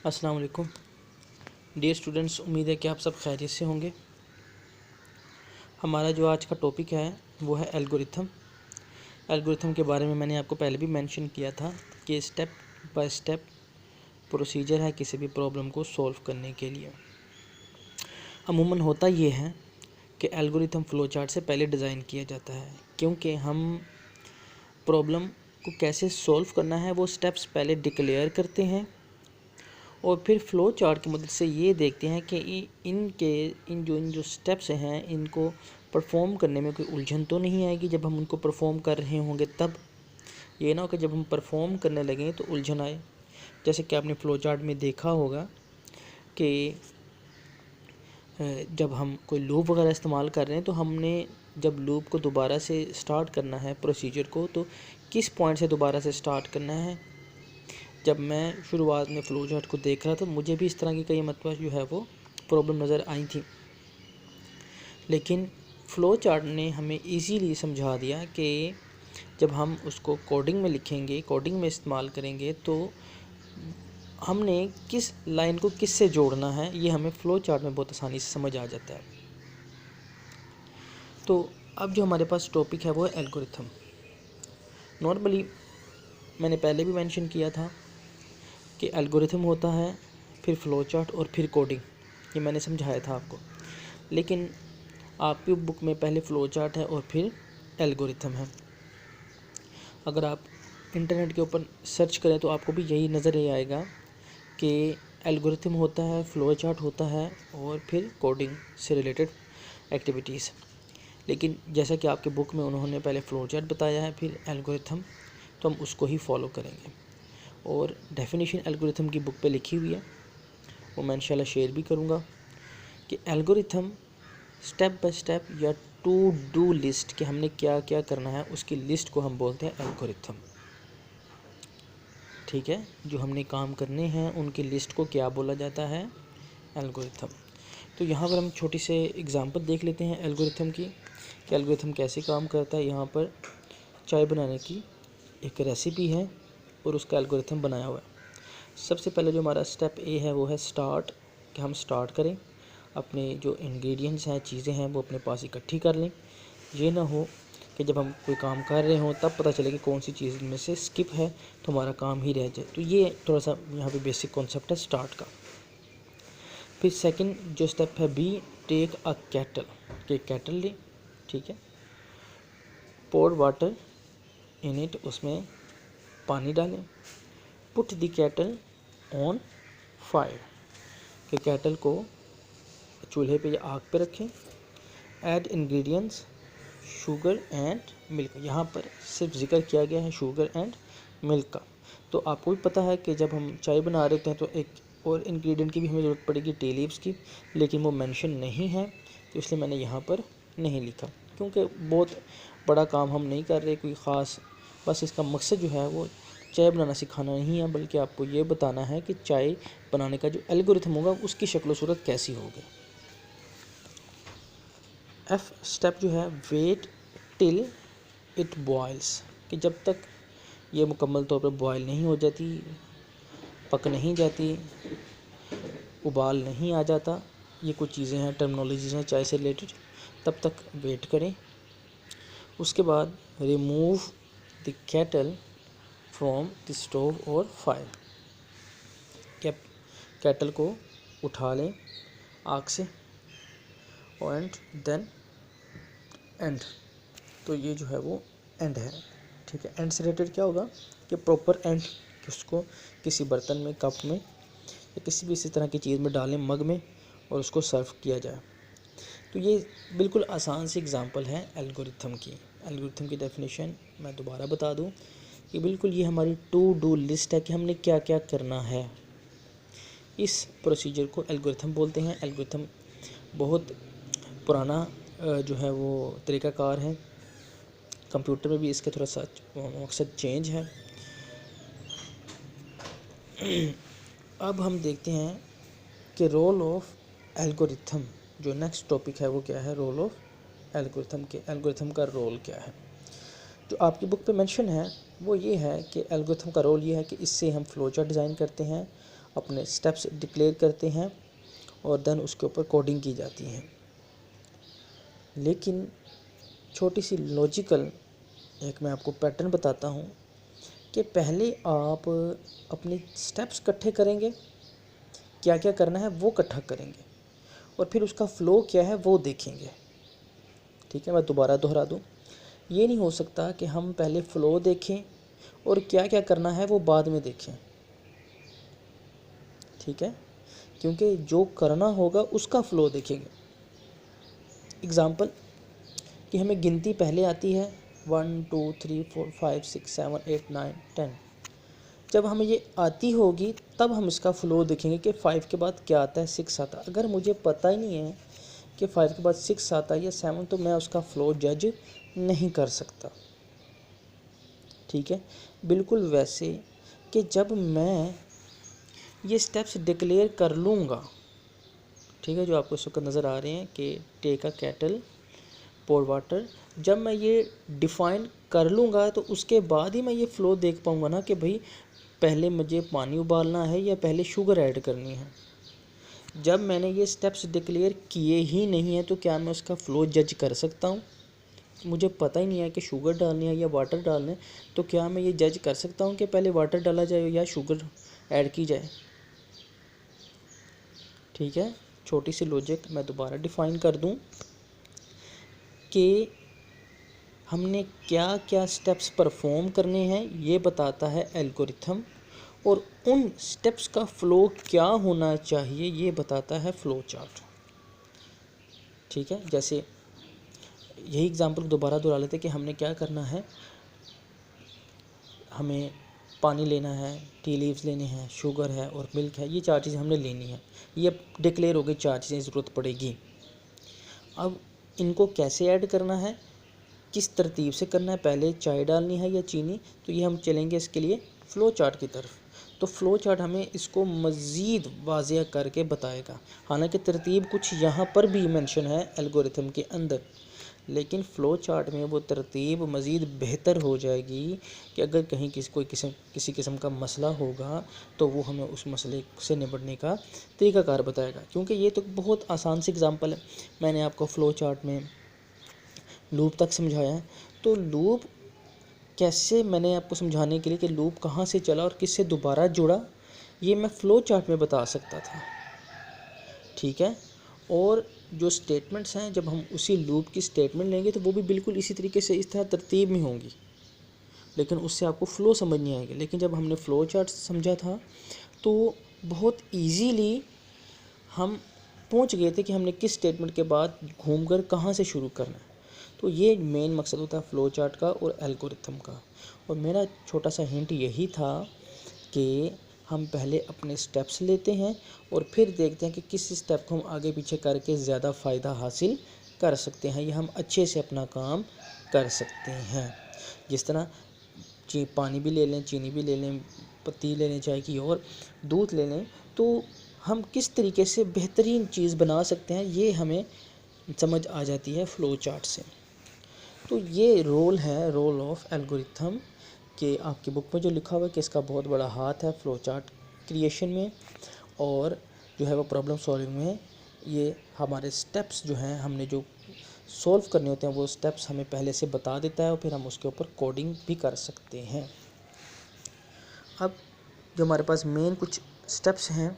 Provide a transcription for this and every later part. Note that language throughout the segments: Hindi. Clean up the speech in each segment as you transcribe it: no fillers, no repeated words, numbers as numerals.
अस्सलाम वालेकुम डियर स्टूडेंट्स, उम्मीद है कि आप सब खैरियत से होंगे। हमारा जो आज का टॉपिक है वो है एल्गोरिथम। एल्गोरिथम के बारे में मैंने आपको पहले भी मेंशन किया था कि स्टेप बाय स्टेप प्रोसीजर है किसी भी प्रॉब्लम को सॉल्व करने के लिए। अमूमन होता ये है कि एल्गोरिथम फ़्लो चार्ट से पहले डिज़ाइन किया जाता है, क्योंकि हम प्रॉब्लम को कैसे सॉल्व करना है वो स्टेप्स पहले डिक्लेयर करते हैं और फिर फ़्लो चार्ट की मदद से ये देखते हैं कि इन जो स्टेप्स हैं इनको परफॉर्म करने में कोई उलझन तो नहीं आएगी जब हम उनको परफॉर्म कर रहे होंगे। तब ये ना हो कि जब हम परफॉर्म करने लगें तो उलझन आए। जैसे कि आपने फ़्लो चार्ट में देखा होगा कि जब हम कोई लूप वगैरह इस्तेमाल कर रहे हैं तो हमने जब लूप को दोबारा से स्टार्ट करना है प्रोसीजर को, तो किस पॉइंट से दोबारा से स्टार्ट करना है। जब मैं शुरुआत में फ़्लो चार्ट को देख रहा था मुझे भी इस तरह की कई मरतबा जो है वो प्रॉब्लम नज़र आई थी, लेकिन फ़्लो चार्ट ने हमें इजीली समझा दिया कि जब हम उसको कोडिंग में लिखेंगे, कोडिंग में इस्तेमाल करेंगे, तो हमने किस लाइन को किस से जोड़ना है ये हमें फ़्लो चार्ट में बहुत आसानी से समझ आ जाता है। तो अब जो हमारे पास टॉपिक है वो है एल्गोरिथम। नॉर्मली मैंने पहले भी मेंशन किया था कि एल्गोरिथम होता है, फिर फ़्लो चार्ट और फिर कोडिंग, ये मैंने समझाया था आपको। लेकिन आपकी बुक में पहले फ़्लो चार्ट है और फिर एल्गोरिथम है। अगर आप इंटरनेट के ऊपर सर्च करें तो आपको भी यही नज़र ही आएगा कि एल्गोरिथम होता है, फ़्लो चार्ट होता है और फिर कोडिंग से रिलेटेड एक्टिविटीज़। लेकिन जैसा कि आपके बुक में उन्होंने पहले फ़्लो चार्ट बताया है फिर एल्गोरिथम, तो हम उसको ही फॉलो करेंगे। और डेफिनेशन एल्गोरिथम की बुक पे लिखी हुई है, वो मैं इंशाल्लाह शेयर भी करूँगा कि एल्गोरिथम स्टेप बाय स्टेप या टू डू लिस्ट कि हमने क्या क्या करना है उसकी लिस्ट को हम बोलते हैं एल्गोरिथम। ठीक है, जो हमने काम करने हैं उनकी लिस्ट को क्या बोला जाता है, एल्गोरिथम। तो यहाँ पर हम छोटी से एग्जांपल देख लेते हैं एल्गोरिथम की कि एल्गोरिथम कैसे काम करता है। यहाँ पर चाय बनाने की एक रेसिपी है और उसका एल्गोरिथम बनाया हुआ है। सबसे पहले जो हमारा स्टेप ए है वो है स्टार्ट, कि हम स्टार्ट करें, अपने जो इंग्रेडिएंट्स हैं, चीज़ें हैं, वो अपने पास इकट्ठी कर लें। ये ना हो कि जब हम कोई काम कर रहे हों तब पता चले कि कौन सी चीज़ इनमें से स्किप है तो हमारा काम ही रह जाए। तो ये थोड़ा सा यहाँ पे बेसिक कॉन्सेप्ट है स्टार्ट का। फिर सेकंड जो स्टेप है बी, टेक अ कैटल, कि कैटल लें, ठीक है, पोर वाटर इन इट, उसमें पानी डालें, put the cattle on fire, कि कैटल को चूल्हे पे या आग पे रखें। Add ingredients sugar and milk, यहाँ पर सिर्फ जिक्र किया गया है शुगर एंड मिल्क का। तो आपको भी पता है कि जब हम चाय बना रहे होते हैं तो एक और इंग्रेडिएंट की भी हमें ज़रूरत पड़ेगी, टी लीव्स की, लेकिन वो मेंशन नहीं है तो इसलिए मैंने यहाँ पर नहीं लिखा, क्योंकि बहुत बड़ा काम हम नहीं कर रहे कोई ख़ास। बस इसका मकसद जो है वो चाय बनाना सिखाना नहीं है, बल्कि आपको ये बताना है कि चाय बनाने का जो एल्गोरिथम होगा उसकी शक्ल सूरत कैसी होगी। एफ स्टेप जो है वेट टिल इट बॉयल्स, कि जब तक ये मुकम्मल तौर पर बॉयल नहीं हो जाती, पक नहीं जाती, उबाल नहीं आ जाता, ये कुछ चीज़ें हैं, टर्मिनोलॉजीज़ हैं चाय से रिलेटेड, तब तक वेट करें। उसके बाद remove the kettle from the stove और फायर, केटल को उठा लें आग से, एंड देन एंड, तो ये जो है वो एंड है, ठीक है। एंड से रिलेटेड क्या होगा कि प्रॉपर एंड, कि उसको किसी बर्तन में, कप में या किसी भी इसी तरह की चीज़ में डालें, मग में, और उसको सर्व किया जाए। तो ये बिल्कुल आसान सी एग्जांपल है एल्गोरिथम की। एल्गोरिथम की डेफिनेशन मैं दोबारा बता दूं कि बिल्कुल ये हमारी टू डू लिस्ट है कि हमने क्या क्या करना है। इस प्रोसीजर को एल्गोरिथम बोलते हैं। एल्गोरिथम बहुत पुराना जो है वो तरीक़ाकार है, कंप्यूटर में भी इसका थोड़ा सा मकसद चेंज है। अब हम देखते हैं कि रोल ऑफ एल्गोरिथम, जो नेक्स्ट टॉपिक है वो क्या है, रोल ऑफ एल्गोरिथम, के एल्गोरिथम का रोल क्या है। जो आपकी बुक पे मेंशन है वो ये है कि एल्गोरिथम का रोल ये है कि इससे हम फ़्लो चार्ट डिज़ाइन करते हैं, अपने स्टेप्स डिक्लेयर करते हैं और देन उसके ऊपर कोडिंग की जाती है। लेकिन छोटी सी लॉजिकल एक मैं आपको पैटर्न बताता हूँ कि पहले आप अपने स्टेप्स इकट्ठे करेंगे, क्या क्या करना है वो इकट्ठा करेंगे और फिर उसका फ़्लो क्या है वो देखेंगे। ठीक है, मैं दोबारा दोहरा दूँ, ये नहीं हो सकता कि हम पहले फ़्लो देखें और क्या क्या करना है वो बाद में देखें। ठीक है, क्योंकि जो करना होगा उसका फ़्लो देखेंगे। एग्ज़ाम्पल कि हमें गिनती पहले आती है 1 2 3 4 5 6 7 8 9 10। जब हमें ये आती होगी तब हम इसका फ़्लो देखेंगे कि 5 के बाद क्या आता है, 6 आता है। अगर मुझे पता ही नहीं है कि 5 के बाद 6 आता है या 7, तो मैं उसका फ़्लो जज नहीं कर सकता। ठीक है, बिल्कुल वैसे कि जब मैं ये स्टेप्स डिक्लेयर कर लूँगा, ठीक है, जो आपको इस वक्त नज़र आ रहे हैं कि take a kettle, pour water, जब मैं ये डिफ़ाइन कर लूँगा तो उसके बाद ही मैं ये फ़्लो देख पाऊँगा ना कि भाई पहले मुझे पानी उबालना है या पहले शुगर ऐड करनी है। जब मैंने ये स्टेप्स डिक्लेयर किए ही नहीं है तो क्या मैं उसका फ़्लो जज कर सकता हूँ? मुझे पता ही नहीं है कि शुगर डालनी है या वाटर डालना है, तो क्या मैं ये जज कर सकता हूँ कि पहले वाटर डाला जाए या शुगर ऐड की जाए? ठीक है, छोटी सी लॉजिक मैं दोबारा डिफ़ाइन कर दूँ कि हमने क्या क्या स्टेप्स परफॉर्म करने हैं ये बताता है एल्गोरिथम, और उन स्टेप्स का फ़्लो क्या होना चाहिए ये बताता है फ़्लो चार्ट। ठीक है, जैसे यही एग्जांपल दोबारा दोहरा लेते कि हमने क्या करना है, हमें पानी लेना है, टी लीव्स लेने हैं, शुगर है और मिल्क है, ये 4 चीज़ें हमने लेनी है। ये डिक्लेयर हो गई 4 चीज़ें ज़रूरत पड़ेगी। अब इनको कैसे ऐड करना है, किस तरतीब से करना है, पहले चाय डालनी है या चीनी, तो ये हम चलेंगे इसके लिए फ़्लो चार्ट की तरफ। तो फ़्लो चार्ट हमें इसको मज़ीद वाज़ेह करके बताएगा। हालांकि तरतीब कुछ यहाँ पर भी मेंशन है एल्गोरिथम के अंदर, लेकिन फ़्लो चार्ट में वो तरतीब मज़ीद बेहतर हो जाएगी कि अगर कहीं किसी किस्म का मसला होगा तो वो हमें उस मसले से निपटने का तरीक़ाकार बताएगा। क्योंकि ये तो बहुत आसान सी एग्ज़ाम्पल है, मैंने आपको फ़्लो चार्ट में लूप तक समझाया है। तो लूप कैसे, मैंने आपको समझाने के लिए कि लूप कहाँ से चला और किससे दोबारा जुड़ा, ये मैं फ़्लो चार्ट में बता सकता था। ठीक है, और जो स्टेटमेंट्स हैं, जब हम उसी लूप की स्टेटमेंट लेंगे तो वो भी बिल्कुल इसी तरीके से इस तरह तरतीब में होंगी, लेकिन उससे आपको फ़्लो समझ नहीं आएगी। लेकिन जब हमने फ़्लो चार्ट समझा था तो बहुत ईजीली हम पहुंच गए थे कि हमने किस स्टेटमेंट के बाद घूमकर कहाँ से शुरू करना है। तो ये मेन मकसद होता है फ़्लो चार्ट का और एल्गोरिथम का। और मेरा छोटा सा हिंट यही था कि हम पहले अपने स्टेप्स लेते हैं और फिर देखते हैं कि किस स्टेप को हम आगे पीछे करके ज़्यादा फ़ायदा हासिल कर सकते हैं या हम अच्छे से अपना काम कर सकते हैं। जिस तरह पानी भी ले लें, चीनी भी ले लें, पत्ती ले लें चाय की और दूध ले लें, तो हम किस तरीके से बेहतरीन चीज़ बना सकते हैं ये हमें समझ आ जाती है फ़्लो चार्ट से। तो ये रोल है, रोल ऑफ एल्गोरिथम, कि आपकी बुक में जो लिखा हुआ है कि इसका बहुत बड़ा हाथ है फ़्लो चार्ट क्रिएशन में और जो है वो प्रॉब्लम सॉल्विंग में। ये हमारे स्टेप्स जो हैं, हमने जो सॉल्व करने होते हैं वो स्टेप्स हमें पहले से बता देता है और फिर हम उसके ऊपर कोडिंग भी कर सकते हैं। अब जो हमारे पास मेन कुछ स्टेप्स हैं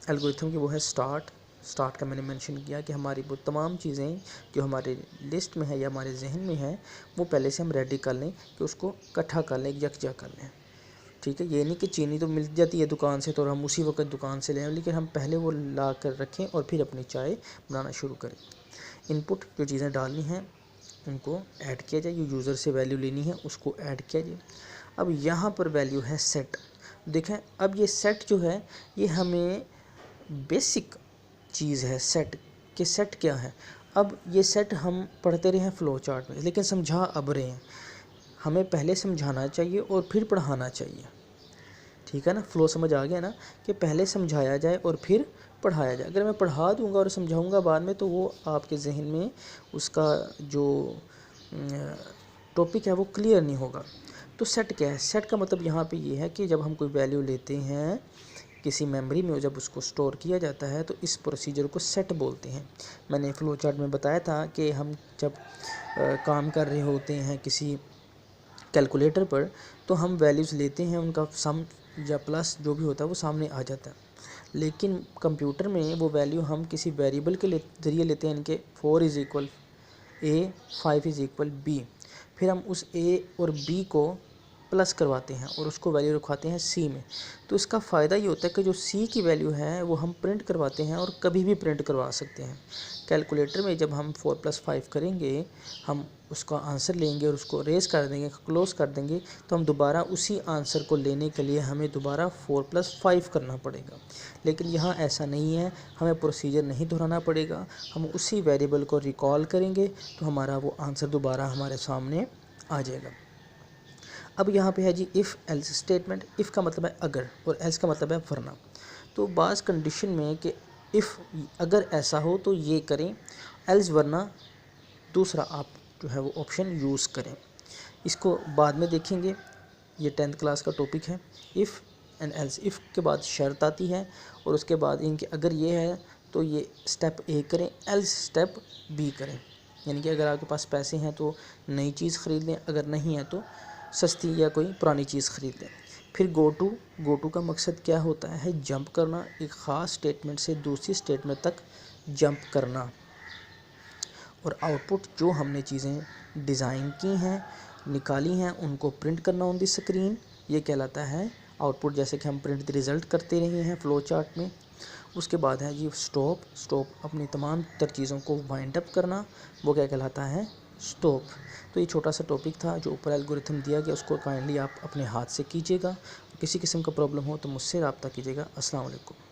एल्गोरिथम की, वो है स्टार्ट का मैंने मेंशन किया कि हमारी वो तमाम चीज़ें जो हमारे लिस्ट में है या हमारे जहन में है वो पहले से हम रेडी कर लें, कि उसको इकट्ठा कर लें, यकजा कर लें। ठीक है, ये नहीं कि चीनी तो मिल जाती है दुकान से तो हम उसी वक्त दुकान से लें, लेकिन हम पहले वो ला कर रखें और फिर अपनी चाय बनाना शुरू करें। इनपुट जो चीज़ें डालनी हैं उनको ऐड किया जाए, यूज़र से वैल्यू लेनी है उसको ऐड किया जाए। अब यहाँ पर वैल्यू है सेट। देखें, अब ये सेट जो है ये हमें बेसिक चीज़ है सेट, कि सेट क्या है। अब ये सेट हम पढ़ते रहे हैं फ़्लो चार्ट में, लेकिन समझा अब रहे हैं, हमें पहले समझाना चाहिए और फिर पढ़ाना चाहिए। ठीक है ना, फ़्लो समझ आ गया ना, कि पहले समझाया जाए और फिर पढ़ाया जाए। अगर मैं पढ़ा दूंगा और समझाऊंगा बाद में तो वो आपके जहन में उसका जो टॉपिक है वो क्लियर नहीं होगा। तो सेट क्या है, सेट का मतलब यहाँ पे ये है कि जब हम कोई वैल्यू लेते हैं किसी मेमोरी में जब उसको स्टोर किया जाता है तो इस प्रोसीजर को सेट बोलते हैं। मैंने फ्लो चार्ट में बताया था कि हम जब काम कर रहे होते हैं किसी कैलकुलेटर पर तो हम वैल्यूज़ लेते हैं, उनका सम या प्लस जो भी होता है वो सामने आ जाता है, लेकिन कंप्यूटर में वो वैल्यू हम किसी वेरिएबल के ज़रिए लेते हैं, इनके 4 is equal A, 5 is equal B. फिर हम उस ए और बी को प्लस करवाते हैं और उसको वैल्यू रखवाते हैं सी में। तो इसका फ़ायदा ये होता है कि जो सी की वैल्यू है वो हम प्रिंट करवाते हैं और कभी भी प्रिंट करवा सकते हैं। कैलकुलेटर में जब हम 4 + 5 करेंगे, हम उसका आंसर लेंगे और उसको रेस कर देंगे, क्लोज़ कर देंगे, तो हम दोबारा उसी आंसर को लेने के लिए हमें दोबारा 4 + 5 करना पड़ेगा। लेकिन यहाँ ऐसा नहीं है, हमें प्रोसीजर नहीं दोहराना पड़ेगा, हम उसी वेरिएबल को रिकॉल करेंगे तो हमारा वो आंसर दोबारा हमारे सामने आ जाएगा। अब यहाँ पे है जी इफ़ एल्स स्टेटमेंट। इफ़ का मतलब है अगर और एल्स का मतलब है वरना। तो बाज़ कंडीशन में कि इफ़ अगर ऐसा हो तो ये करें, एल्स वरना दूसरा आप जो है वो ऑप्शन यूज़ करें। इसको बाद में देखेंगे, ये 10th क्लास का टॉपिक है। इफ़ एंड एल्स, इफ़ के बाद शर्त आती है और उसके बाद इनके अगर ये है तो ये स्टेप ए करें, एल्स स्टेप बी करें। यानी कि अगर आपके पास पैसे हैं तो नई चीज़ ख़रीद लें, अगर नहीं है तो सस्ती या कोई पुरानी चीज़ ख़रीद लें। फिर गो टू का मकसद क्या होता है? जंप करना, एक ख़ास स्टेटमेंट से दूसरी स्टेटमेंट तक जंप करना। और आउटपुट, जो हमने चीज़ें डिज़ाइन की हैं, निकाली हैं, उनको प्रिंट करना ऑन द स्क्रीन, ये कहलाता है आउटपुट। जैसे कि हम प्रिंट द रिज़ल्ट करते रहे हैं फ्लो चार्ट में। उसके बाद है जी स्टॉप अपनी तमाम तर चीज़ों को वाइंड अप करना, वो क्या कहलाता है? स्टॉप। तो ये छोटा सा टॉपिक था जो ऊपर एल्गोरिथम दिया गया, उसको काइंडली आप अपने हाथ से कीजिएगा। किसी किस्म का प्रॉब्लम हो तो मुझसे रब्ता कीजिएगा। अस्सलाम वालेकुम।